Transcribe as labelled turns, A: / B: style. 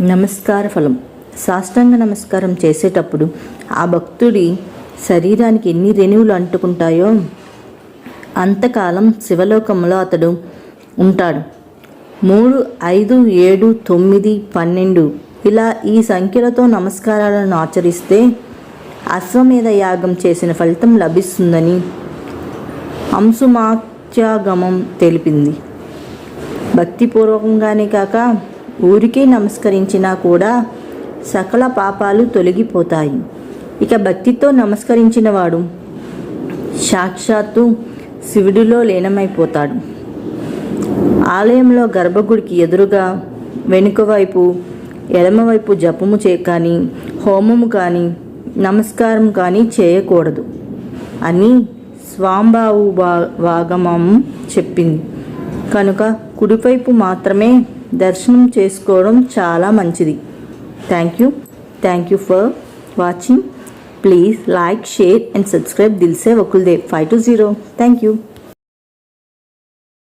A: నమస్కార ఫలం. సాష్టాంగ నమస్కారం చేసేటప్పుడు ఆ భక్తుడి శరీరానికి ఎన్ని రేణువులు అంటుకుంటాయో అంతకాలం శివలోకంలో అతడు ఉంటాడు. 3, 5, 7, 9, 12 ఇలా ఈ సంఖ్యలతో నమస్కారాలను ఆచరిస్తే అశ్వమేధ యాగం చేసిన ఫలితం లభిస్తుందని అంశుమాత్యాగమం తెలిపింది. భక్తిపూర్వకంగానే కాక ఊరికే నమస్కరించినా కూడా సకల పాపాలు తొలగిపోతాయి. ఇక భక్తితో నమస్కరించిన వాడు సాక్షాత్తు శివుడిలో లీనమైపోతాడు. ఆలయంలో గర్భగుడికి ఎదురుగా వెనుక వైపు ఎడమవైపు జపము కానీ హోమము కానీ నమస్కారం కానీ చేయకూడదు అని స్వాంబావు వాగమం చెప్పింది. కనుక కుడివైపు మాత్రమే దర్శనం చేసుకోవడం చాలా మంచిది. Thank you for watching. Please like, share and subscribe దిల్సే వకుల్దేవ్ 520. Thank you.